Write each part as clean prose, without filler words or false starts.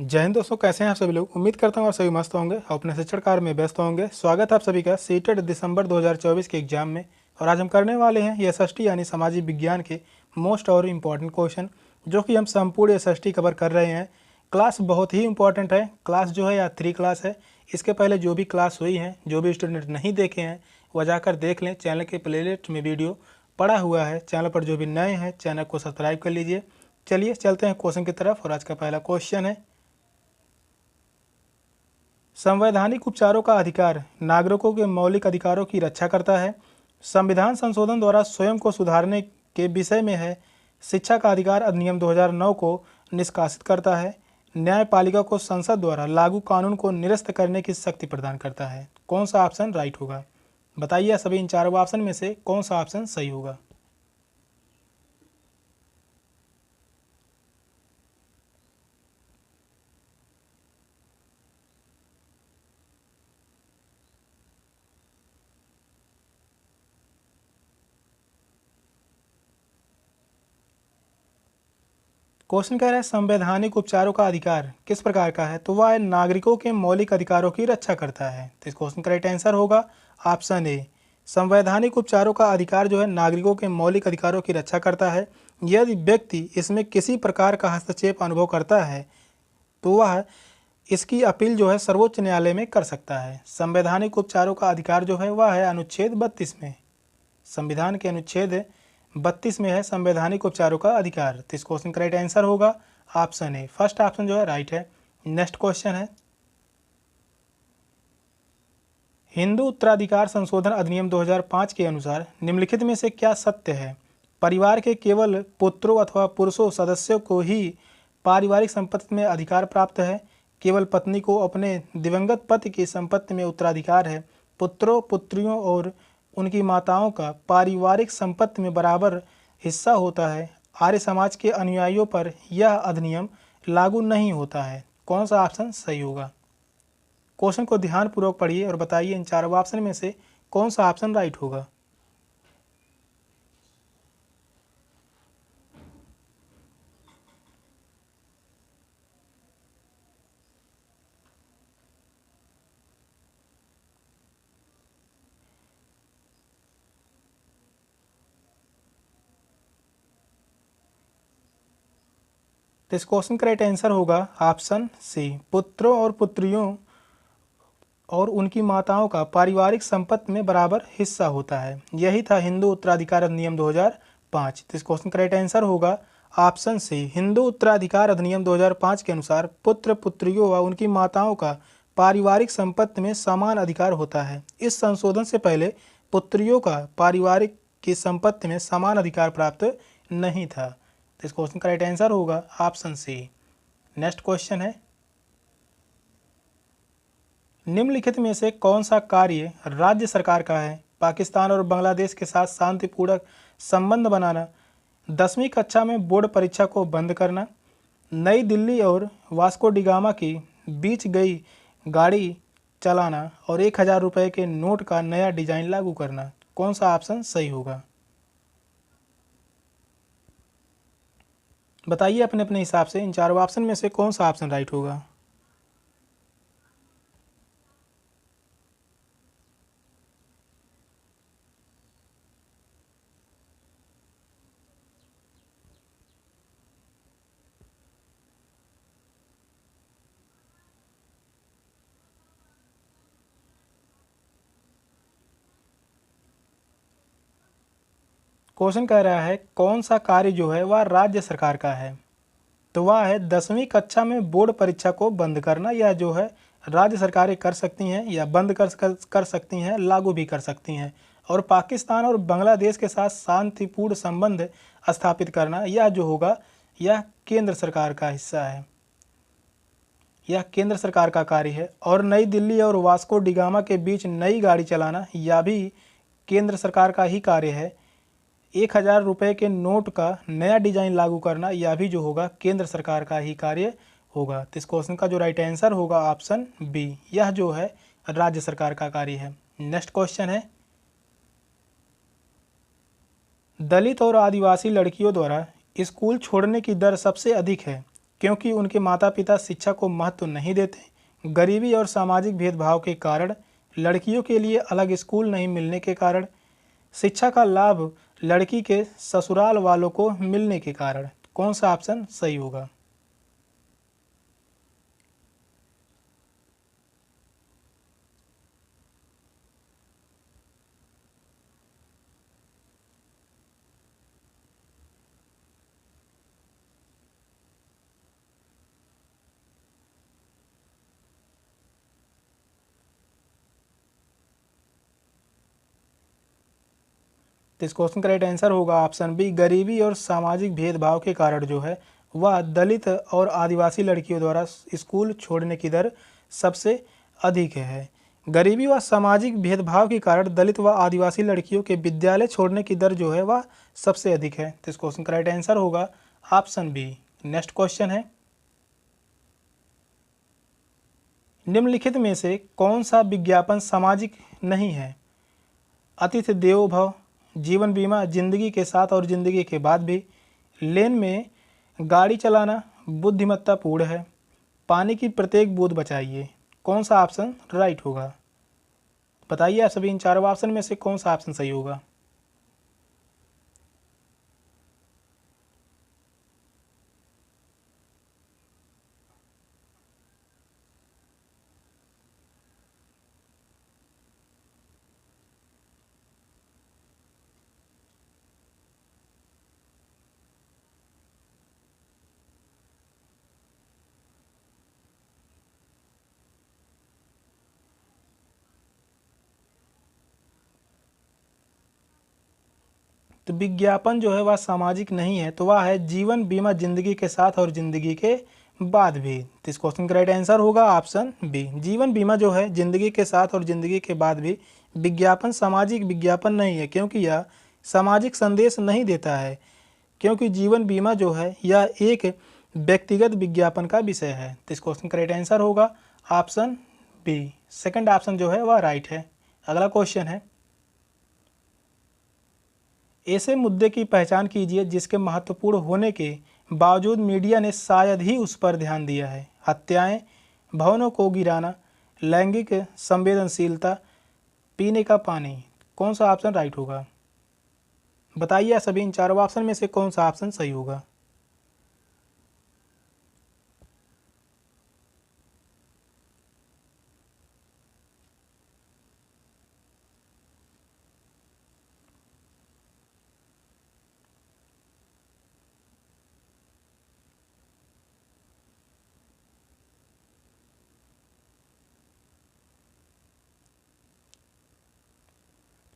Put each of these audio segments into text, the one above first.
जय हिंद दोस्तों, कैसे हैं आप सभी लोग। उम्मीद करता हूँ आप सभी मस्त होंगे और अपने शिक्षण कार्य में व्यस्त होंगे। स्वागत है आप सभी का सीटेट दिसंबर 2024 के एग्जाम में। और आज हम करने वाले हैं एसएसटी यानी सामाजिक विज्ञान के मोस्ट और इम्पॉर्टेंट क्वेश्चन, जो कि हम संपूर्ण एसएसटी कवर कर रहे हैं। क्लास बहुत ही इंपॉर्टेंट है। क्लास जो है या 3 क्लास है। इसके पहले जो भी क्लास हुई हैं, जो भी स्टूडेंट नहीं देखे हैं वह जाकर देख लें। चैनल के प्लेलिस्ट में वीडियो पड़ा हुआ है। चैनल पर जो भी नए हैं चैनल को सब्सक्राइब कर लीजिए। चलिए चलते हैं क्वेश्चन की तरफ। और आज का पहला क्वेश्चन है, संवैधानिक उपचारों का अधिकार नागरिकों के मौलिक अधिकारों की रक्षा करता है। संविधान संशोधन द्वारा स्वयं को सुधारने के विषय में है। शिक्षा का अधिकार अधिनियम 2009 को निष्कासित करता है। न्यायपालिका को संसद द्वारा लागू कानून को निरस्त करने की शक्ति प्रदान करता है। कौन सा ऑप्शन राइट होगा? बताइए सभी इन चारों ऑप्शन में से कौन सा ऑप्शन सही होगा। क्वेश्चन कह रहा है संवैधानिक उपचारों का अधिकार किस प्रकार का है, तो वह नागरिकों के मौलिक अधिकारों की रक्षा करता है। तो इस क्वेश्चन का राइट आंसर होगा ऑप्शन ए। संवैधानिक उपचारों का अधिकार जो है नागरिकों के मौलिक अधिकारों की रक्षा करता है। यदि व्यक्ति इसमें किसी प्रकार का हस्तक्षेप अनुभव करता है तो वह इसकी अपील जो है सर्वोच्च न्यायालय में कर सकता है। संवैधानिक उपचारों का अधिकार जो है वह है अनुच्छेद 32 में। संविधान के अनुच्छेद 32 में है संवैधानिक उपचारों का अधिकार। तो इस क्वेश्चन का राइट आंसर होगा ऑप्शन ए। फर्स्ट ऑप्शन जो है राइट है। नेक्स्ट क्वेश्चन है, हिंदू उत्तराधिकार संशोधन अधिनियम 2005 के अनुसार निम्नलिखित में से क्या सत्य है? परिवार के केवल पुत्रों अथवा पुरुषों सदस्यों को ही पारिवारिक संपत्ति में अधिकार प्राप्त है। केवल पत्नी को अपने दिवंगत पति की संपत्ति में उत्तराधिकार है। पुत्रों पुत्रियों और उनकी माताओं का पारिवारिक संपत्ति में बराबर हिस्सा होता है। आर्य समाज के अनुयायियों पर यह अधिनियम लागू नहीं होता है। कौन सा ऑप्शन सही होगा? क्वेश्चन को ध्यानपूर्वक पढ़िए और बताइए इन चारों ऑप्शन में से कौन सा ऑप्शन राइट होगा। तो इस क्वेश्चन का राइट आंसर होगा ऑप्शन सी। पुत्रों और पुत्रियों और उनकी माताओं का पारिवारिक संपत्ति में बराबर हिस्सा होता है। यही था हिंदू उत्तराधिकार अधिनियम 2005। तो इस क्वेश्चन का राइट आंसर होगा ऑप्शन सी। हिंदू उत्तराधिकार अधिनियम 2005 के अनुसार पुत्र पुत्रियों व उनकी माताओं का पारिवारिक संपत्ति में समान अधिकार होता है। इस संशोधन से पहले पुत्रियों का पारिवारिक की संपत्ति में समान अधिकार प्राप्त नहीं था। तो इस क्वेश्चन का राइट आंसर होगा ऑप्शन सी। नेक्स्ट क्वेश्चन है, निम्नलिखित में से कौन सा कार्य राज्य सरकार का है? पाकिस्तान और बांग्लादेश के साथ शांतिपूर्ण संबंध बनाना, 10वीं कक्षा में बोर्ड परीक्षा को बंद करना, नई दिल्ली और वास्को डिगामा की बीच गई गाड़ी चलाना और 1000 रुपये के नोट का नया डिजाइन लागू करना। कौन सा ऑप्शन सही होगा? बताइए अपने अपने हिसाब से इन चारों ऑप्शन में से कौन सा ऑप्शन राइट होगा। क्वेश्चन कह रहा है कौन सा कार्य जो है वह राज्य सरकार का है, तो वह है 10वीं कक्षा में बोर्ड परीक्षा को बंद करना। यह जो है राज्य सरकारें कर सकती हैं या बंद कर सकती हैं, लागू भी कर सकती हैं। और पाकिस्तान और बांग्लादेश के साथ शांतिपूर्ण संबंध स्थापित करना, यह जो होगा यह केंद्र सरकार का हिस्सा है, यह केंद्र सरकार का कार्य है। और नई दिल्ली और वास्को डिगामा के बीच नई गाड़ी चलाना, यह भी केंद्र सरकार का ही कार्य है। 1000 रुपये के नोट का नया डिजाइन लागू करना, यह भी जो होगा केंद्र सरकार का ही कार्य होगा। तो इस क्वेश्चन का जो राइट आंसर होगा ऑप्शन बी, यह जो है राज्य सरकार का कार्य है। नेक्स्ट क्वेश्चन है, दलित और आदिवासी लड़कियों द्वारा स्कूल छोड़ने की दर सबसे अधिक है। क्योंकि उनके माता पिता शिक्षा को महत्व नहीं देते, गरीबी और सामाजिक भेदभाव के कारण, लड़कियों के लिए अलग स्कूल नहीं मिलने के कारण, शिक्षा का लाभ लड़की के ससुराल वालों को मिलने के कारण। कौन सा ऑप्शन सही होगा? तो इस क्वेश्चन का राइट आंसर होगा ऑप्शन बी, गरीबी और सामाजिक भेदभाव के कारण जो है वह दलित और आदिवासी लड़कियों द्वारा स्कूल छोड़ने की दर सबसे अधिक है। गरीबी व सामाजिक भेदभाव के कारण दलित व आदिवासी लड़कियों के विद्यालय छोड़ने की दर जो है वह सबसे अधिक है। तो इस क्वेश्चन का राइट आंसर होगा ऑप्शन बी। नेक्स्ट क्वेश्चन है, निम्नलिखित में से कौन सा विज्ञापन सामाजिक नहीं है? अतिथि देवो भव, जीवन बीमा जिंदगी के साथ और जिंदगी के बाद भी, लेन में गाड़ी चलाना बुद्धिमत्तापूर्ण है, पानी की प्रत्येक बूंद बचाइए। कौन सा ऑप्शन राइट होगा? बताइए आप सभी, इन चारों ऑप्शन में से कौन सा ऑप्शन सही होगा? तो विज्ञापन जो है वह सामाजिक नहीं है, तो वह है जीवन बीमा जिंदगी के साथ और जिंदगी के बाद भी। तो इस क्वेश्चन का राइट आंसर होगा ऑप्शन बी। जीवन बीमा जो है जिंदगी के साथ और जिंदगी के बाद भी विज्ञापन सामाजिक विज्ञापन नहीं है, क्योंकि यह सामाजिक संदेश नहीं देता है, क्योंकि जीवन बीमा जो है यह एक व्यक्तिगत विज्ञापन का विषय है। तो इस क्वेश्चन का राइट आंसर होगा ऑप्शन बी। सेकंड ऑप्शन जो है वह राइट है। अगला क्वेश्चन है, ऐसे मुद्दे की पहचान कीजिए जिसके महत्वपूर्ण होने के बावजूद मीडिया ने शायद ही उस पर ध्यान दिया है। हत्याएं, भवनों को गिराना, लैंगिक संवेदनशीलता, पीने का पानी। कौन सा ऑप्शन राइट होगा? बताइए सभी, इन चारों ऑप्शन में से कौन सा ऑप्शन सही होगा?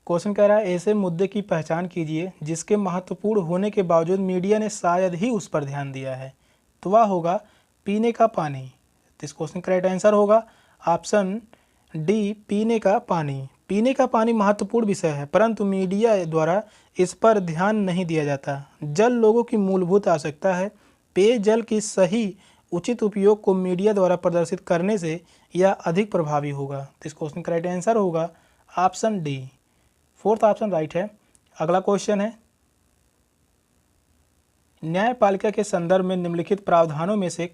क्वेश्चन कह रहा है ऐसे मुद्दे की पहचान कीजिए जिसके महत्वपूर्ण होने के बावजूद मीडिया ने शायद ही उस पर ध्यान दिया है। तो वह होगा पीने का पानी। तो इस क्वेश्चन का राइट आंसर होगा ऑप्शन डी, पीने का पानी। पीने का पानी महत्वपूर्ण विषय है, परंतु मीडिया द्वारा इस पर ध्यान नहीं दिया जाता। जल लोगों की मूलभूत आवश्यकता है। पेयजल की सही उचित उपयोग को मीडिया द्वारा प्रदर्शित करने से यह अधिक प्रभावी होगा। तो इस क्वेश्चन का राइट आंसर होगा option D. Fourth option right है। अगला क्वेश्चन है, न्यायपालिका के संदर्भ में निम्नलिखित प्रावधानों में से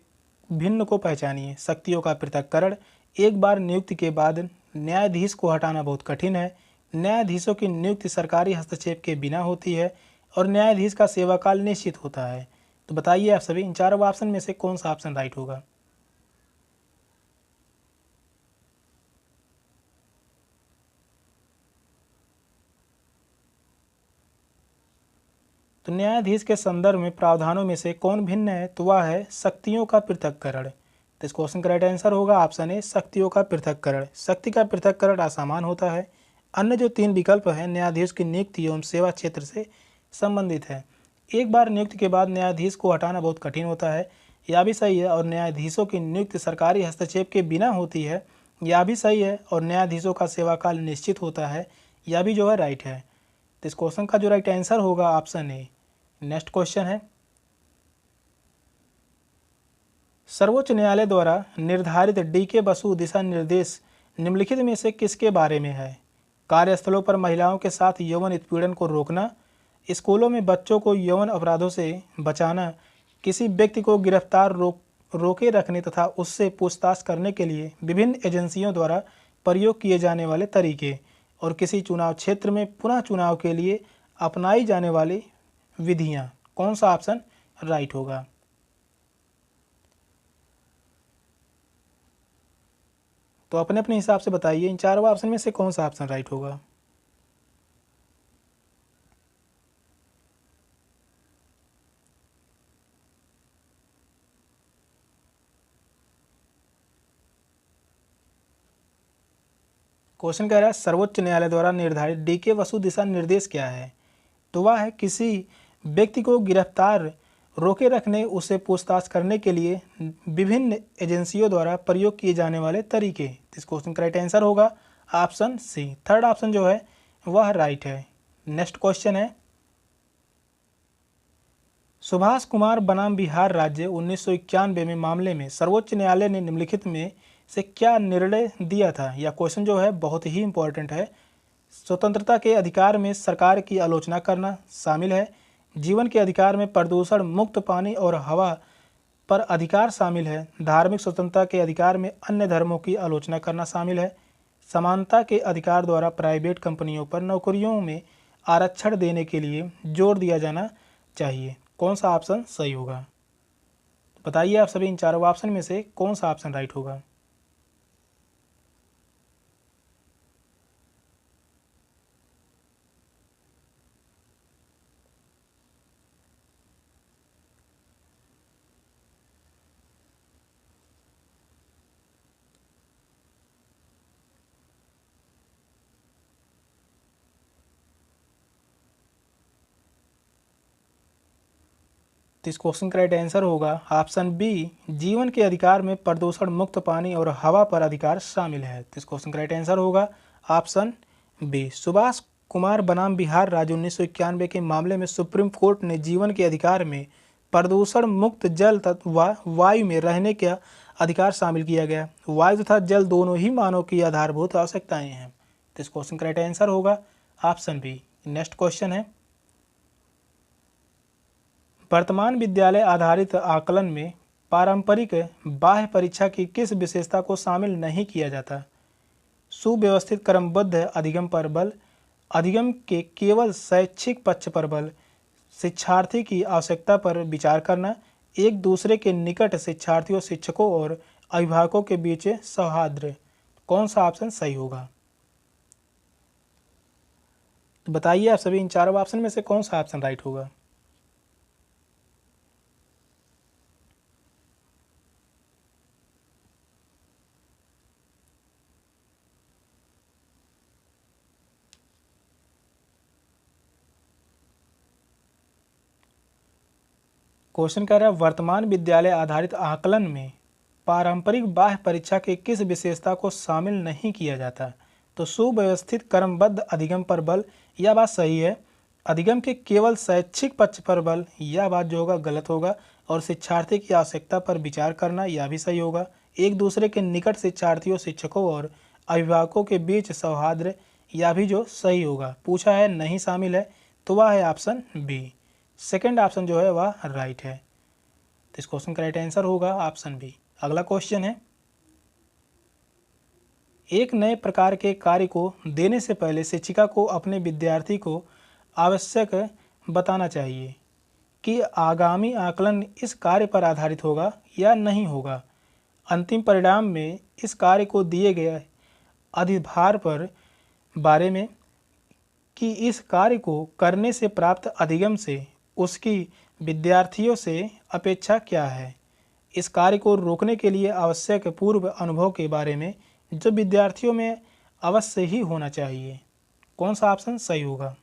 भिन्न को पहचानिए। शक्तियों का पृथक्करण, एक बार नियुक्ति के बाद न्यायाधीश को हटाना बहुत कठिन है, न्यायाधीशों की नियुक्ति सरकारी हस्तक्षेप के बिना होती है, और न्यायाधीश का सेवाकाल निश्चित होता है। तो बताइए आप सभी, इन चारों ऑप्शन में से कौन सा ऑप्शन राइट होगा? तो न्यायाधीश के संदर्भ में प्रावधानों में से कौन भिन्न है? तो वह है शक्तियों का पृथक्करण। तो इस क्वेश्चन का राइट आंसर होगा ऑप्शन ए, शक्तियों का पृथक्करण। शक्ति का पृथक्करण असमान होता है। अन्य जो तीन विकल्प हैं न्यायाधीश की नियुक्ति एवं सेवा क्षेत्र से संबंधित है। एक बार नियुक्ति के बाद न्यायाधीश को हटाना बहुत कठिन होता है, यह भी सही है। और न्यायाधीशों की नियुक्ति सरकारी हस्तक्षेप के बिना होती है, यह भी सही है। और न्यायाधीशों का सेवाकाल निश्चित होता है, यह भी जो है राइट है। तो इस क्वेश्चन का जो राइट आंसर होगा ऑप्शन ए। नेक्स्ट क्वेश्चन है, सर्वोच्च न्यायालय द्वारा निर्धारित डी.के. बसु दिशा निर्देश निम्नलिखित में से किसके बारे में है? कार्यस्थलों पर महिलाओं के साथ यौन उत्पीड़न को रोकना, स्कूलों में बच्चों को यौन अपराधों से बचाना, किसी व्यक्ति को गिरफ्तार रोके रखने तथा उससे पूछताछ करने के लिए विभिन्न एजेंसियों द्वारा प्रयोग किए जाने वाले तरीके और किसी चुनाव क्षेत्र में पुनः चुनाव के लिए अपनाई जाने वाली विधियाँ। कौन सा ऑप्शन राइट होगा? तो अपने अपने हिसाब से बताइए इन चारों ऑप्शन में से कौन सा ऑप्शन राइट होगा। क्वेश्चन कह रहा है सर्वोच्च न्यायालय द्वारा निर्धारित डीके वसु दिशा निर्देश क्या है? तो वह है किसी व्यक्ति को गिरफ्तार, रोके रखने, उसे पूछताछ करने के लिए विभिन्न एजेंसियों द्वारा प्रयोग किए जाने वाले तरीके। इस क्वेश्चन का राइट आंसर होगा ऑप्शन सी। थर्ड ऑप्शन जो है वह राइट है। नेक्स्ट क्वेश्चन है सुभाष कुमार बनाम बिहार राज्य 1991 में मामले में सर्वोच्च न्यायालय ने निम्नलिखित में से क्या निर्णय दिया था? यह क्वेश्चन जो है बहुत ही इंपॉर्टेंट है। स्वतंत्रता के अधिकार में सरकार की आलोचना करना शामिल है। जीवन के अधिकार में प्रदूषण मुक्त पानी और हवा पर अधिकार शामिल है। धार्मिक स्वतंत्रता के अधिकार में अन्य धर्मों की आलोचना करना शामिल है। समानता के अधिकार द्वारा प्राइवेट कंपनियों पर नौकरियों में आरक्षण देने के लिए जोर दिया जाना चाहिए। कौन सा ऑप्शन सही होगा? बताइए आप सभी इन चारों ऑप्शन में से कौन सा ऑप्शन राइट होगा। तो इस क्वेश्चन का राइट आंसर होगा ऑप्शन बी, जीवन के अधिकार में प्रदूषण मुक्त पानी और हवा पर अधिकार शामिल है। तो इस क्वेश्चन का राइट आंसर होगा ऑप्शन बी। सुभाष कुमार बनाम बिहार राज्य 1991 के मामले में सुप्रीम कोर्ट ने जीवन के अधिकार में प्रदूषण मुक्त जल तथा वायु में रहने का अधिकार शामिल किया गया। वायु तथा जल दोनों ही मानव की आधारभूत आवश्यकताएं हैं। तो इस क्वेश्चन का राइट आंसर होगा ऑप्शन बी। नेक्स्ट क्वेश्चन है वर्तमान विद्यालय आधारित आकलन में पारंपरिक बाह्य परीक्षा की किस विशेषता को शामिल नहीं किया जाता? सुव्यवस्थित क्रमबद्ध अधिगम पर बल, अधिगम के केवल शैक्षिक पक्ष पर बल, शिक्षार्थी की आवश्यकता पर विचार करना, एक दूसरे के निकट शिक्षार्थियों, शिक्षकों और अभिभावकों के बीच सौहार्द। कौन सा ऑप्शन सही होगा? तो बताइए आप सभी इन चारों ऑप्शन में से कौन सा ऑप्शन राइट होगा। क्वेश्चन कह रहा है वर्तमान विद्यालय आधारित आकलन में पारंपरिक बाह्य परीक्षा के किस विशेषता को शामिल नहीं किया जाता? तो सुव्यवस्थित क्रमबद्ध अधिगम पर बल, यह बात सही है। अधिगम के केवल शैक्षिक पक्ष पर बल, यह बात जो होगा गलत होगा। और शिक्षार्थी की आवश्यकता पर विचार करना, यह भी सही होगा। एक दूसरे के निकट शिक्षार्थियों, शिक्षकों और अभिभावकों के बीच सौहार्द, यह भी जो सही होगा। पूछा है नहीं शामिल है, तो वह है ऑप्शन बी। सेकेंड ऑप्शन जो है वह राइट है। तो इस क्वेश्चन का राइट आंसर होगा ऑप्शन बी। अगला क्वेश्चन है एक नए प्रकार के कार्य को देने से पहले शिक्षिका को अपने विद्यार्थी को आवश्यक बताना चाहिए कि आगामी आकलन इस कार्य पर आधारित होगा या नहीं होगा। अंतिम परिणाम में इस कार्य को दिए गए अधिभार पर बारे में कि इस कार्य को करने से प्राप्त अधिगम से उसकी विद्यार्थियों से अपेक्षा क्या है। इस कार्य को रोकने के लिए आवश्यक पूर्व अनुभव के बारे में जो विद्यार्थियों में अवश्य ही होना चाहिए। कौन सा ऑप्शन सही होगा?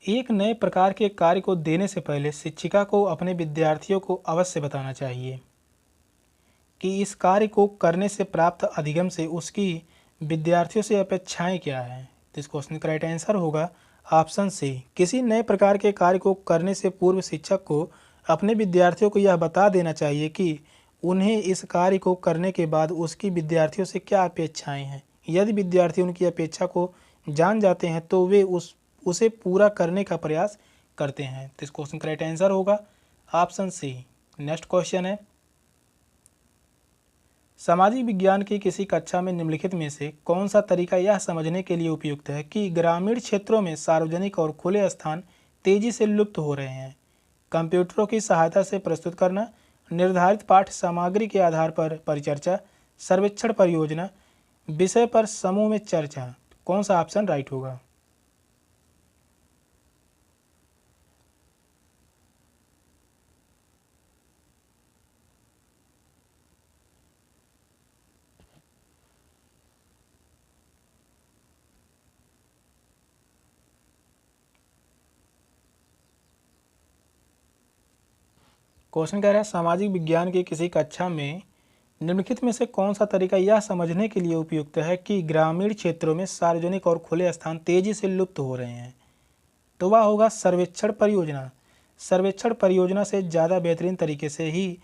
एक नए प्रकार के कार्य को देने से पहले शिक्षिका को अपने विद्यार्थियों को अवश्य बताना चाहिए कि इस कार्य को करने से प्राप्त अधिगम से उसकी विद्यार्थियों से अपेक्षाएं क्या हैं। तो इस क्वेश्चन का राइट आंसर होगा ऑप्शन सी, किसी नए प्रकार के कार्य को करने से पूर्व शिक्षक को अपने विद्यार्थियों को यह बता देना चाहिए कि उन्हें इस कार्य को करने के बाद उसकी विद्यार्थियों से क्या अपेक्षाएं हैं। यदि विद्यार्थी उनकी अपेक्षा को जान जाते हैं तो वे उसे पूरा करने का प्रयास करते हैं। तो इस क्वेश्चन का राइट आंसर होगा ऑप्शन सी। नेक्स्ट क्वेश्चन है, सामाजिक विज्ञान की किसी कक्षा में निम्नलिखित में से कौन सा तरीका यह समझने के लिए उपयुक्त है कि ग्रामीण क्षेत्रों में सार्वजनिक और खुले स्थान तेजी से लुप्त हो रहे हैं। कंप्यूटरों की सहायता से प्रस्तुत करना, निर्धारित पाठ सामग्री के आधार पर परिचर्चा, सर्वेक्षण परियोजना, विषय पर समूह में चर्चा। कौन सा ऑप्शन राइट होगा? क्वेश्चन कह रहा है, सामाजिक विज्ञान की किसी कक्षा में निम्नलिखित में से कौन सा तरीका यह समझने के लिए उपयुक्त है कि ग्रामीण क्षेत्रों में सार्वजनिक और खुले स्थान तेजी से लुप्त हो रहे हैं। तो वह होगा सर्वेक्षण परियोजना। सर्वेक्षण परियोजना से ज़्यादा बेहतरीन तरीके से ही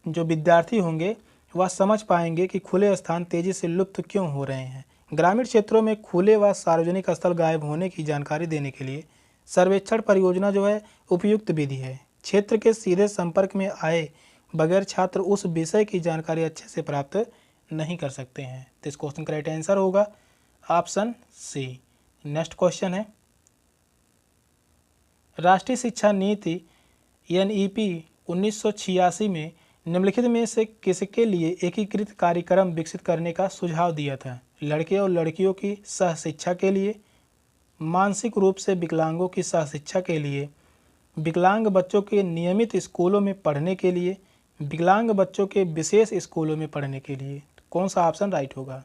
जो विद्यार्थी होंगे वह समझ पाएंगे कि खुले स्थान तेजी से लुप्त क्यों हो रहे हैं। ग्रामीण क्षेत्रों में खुले व सार्वजनिक स्थल गायब होने की जानकारी देने के लिए सर्वेक्षण परियोजना जो है उपयुक्त विधि है। क्षेत्र के सीधे संपर्क में आए बगैर छात्र उस विषय की जानकारी अच्छे से प्राप्त नहीं कर सकते हैं। तो इस क्वेश्चन का राइट आंसर होगा ऑप्शन सी। नेक्स्ट क्वेश्चन है, राष्ट्रीय शिक्षा नीति NEP 1986 में निम्नलिखित में से किसके लिए एकीकृत कार्यक्रम विकसित करने का सुझाव दिया था? लड़के और लड़कियों की सहशिक्षा के लिए, मानसिक रूप से विकलांगों की सहशिक्षा के लिए, विकलांग बच्चों के नियमित स्कूलों में पढ़ने के लिए, विकलांग बच्चों के विशेष स्कूलों में पढ़ने के लिए। कौन सा ऑप्शन राइट होगा?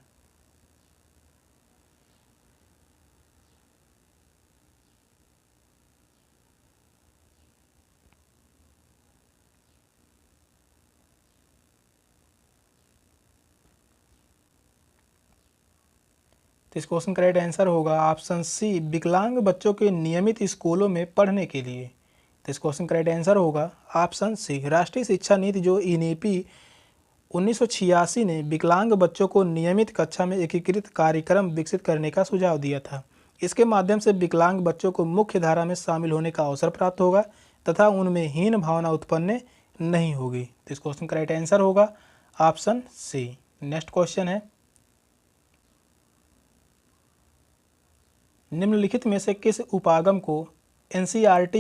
तो इस क्वेश्चन का राइट आंसर होगा ऑप्शन सी, विकलांग बच्चों के नियमित स्कूलों में पढ़ने के लिए। तो इस क्वेश्चन का राइट आंसर होगा ऑप्शन सी। राष्ट्रीय शिक्षा नीति जो NEP 1986 ने विकलांग बच्चों को नियमित कक्षा में एकीकृत कार्यक्रम विकसित करने का सुझाव दिया था। इसके माध्यम से विकलांग बच्चों को मुख्य धारा में शामिल होने का अवसर प्राप्त होगा तथा उनमें हीन भावना उत्पन्न नहीं होगी। तो इस क्वेश्चन का राइट आंसर होगा ऑप्शन सी। नेक्स्ट क्वेश्चन है, निम्नलिखित में से किस उपागम को NCERT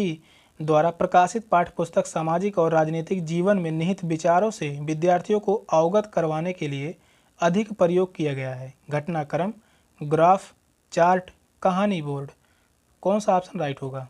द्वारा प्रकाशित पाठ्यपुस्तक सामाजिक और राजनीतिक जीवन में निहित विचारों से विद्यार्थियों को अवगत करवाने के लिए अधिक प्रयोग किया गया है? घटनाक्रम, ग्राफ, चार्ट, कहानी बोर्ड। कौन सा ऑप्शन राइट होगा?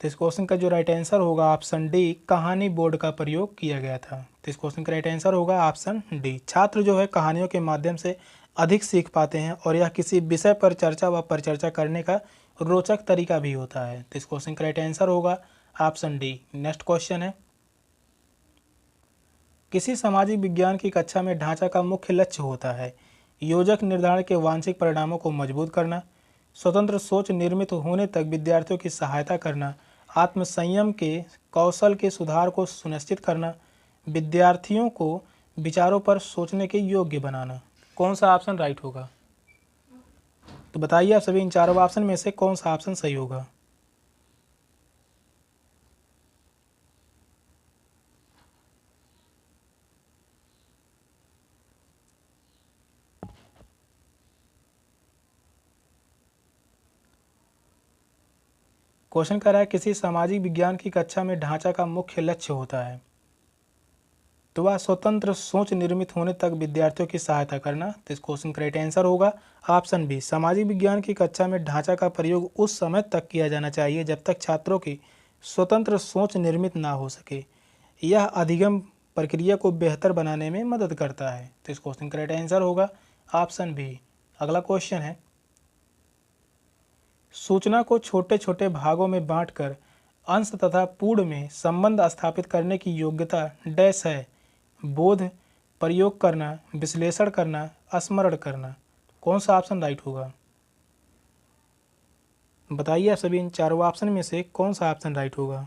तो इस क्वेश्चन का जो राइट आंसर होगा ऑप्शन डी, कहानी बोर्ड का प्रयोग किया गया था। तो इस क्वेश्चन का राइट आंसर होगा ऑप्शन डी। छात्र जो है कहानियों के माध्यम से अधिक सीख पाते हैं और यह किसी विषय पर चर्चा व परिचर्चा करने का रोचक तरीका भी होता है। तो इस क्वेश्चन का राइट आंसर होगा ऑप्शन डी। नेक्स्ट क्वेश्चन है, किसी सामाजिक विज्ञान की कक्षा में ढांचा का मुख्य लक्ष्य होता है योजक निर्धारण के वांछित परिणामों को मजबूत करना, स्वतंत्र सोच निर्मित होने तक विद्यार्थियों की सहायता करना, आत्मसंयम के कौशल के सुधार को सुनिश्चित करना, विद्यार्थियों को विचारों पर सोचने के योग्य बनाना। कौन सा ऑप्शन राइट होगा? तो बताइए आप सभी, इन चारों ऑप्शन में से कौन सा ऑप्शन सही होगा? क्वेश्चन कर रहा है, किसी सामाजिक विज्ञान की कक्षा में ढांचा का मुख्य लक्ष्य होता है तो वह स्वतंत्र सोच निर्मित होने तक विद्यार्थियों की सहायता करना। तो इस क्वेश्चन का राइट आंसर होगा ऑप्शन बी। सामाजिक विज्ञान की कक्षा में ढांचा का प्रयोग उस समय तक किया जाना चाहिए जब तक छात्रों की स्वतंत्र सोच निर्मित ना हो सके। यह अधिगम प्रक्रिया को बेहतर बनाने में मदद करता है। तो इस क्वेश्चन का राइट आंसर होगा ऑप्शन बी। अगला क्वेश्चन है, सूचना को छोटे छोटे भागों में बांटकर अंश तथा पूर्ण में संबंध स्थापित करने की योग्यता डैश है। बोध, प्रयोग करना, विश्लेषण करना, स्मरण करना। कौन सा ऑप्शन राइट होगा? बताइए आप सभी इन चारों ऑप्शन में से कौन सा ऑप्शन राइट होगा?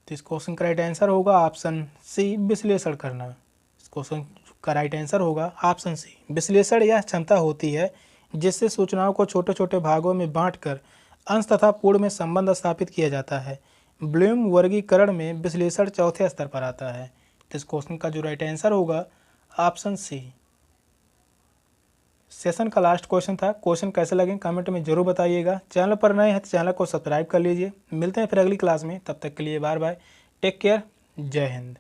तो इस क्वेश्चन का राइट आंसर होगा ऑप्शन सी, विश्लेषण करना। इस क्वेश्चन का राइट आंसर होगा ऑप्शन सी। विश्लेषण यह क्षमता होती है जिससे सूचनाओं को छोटे छोटे भागों में बांटकर अंश तथा पूर्ण में संबंध स्थापित किया जाता है। ब्लूम वर्गीकरण में विश्लेषण चौथे स्तर पर आता है। तो इस क्वेश्चन का जो राइट आंसर होगा ऑप्शन सी। सेशन का लास्ट क्वेश्चन था। क्वेश्चन कैसे लगे कमेंट में जरूर बताइएगा। चैनल पर नए हैं तो चैनल को सब्सक्राइब कर लीजिए। मिलते हैं फिर अगली क्लास में, तब तक के लिए बाय बाय, टेक केयर, जय हिंद।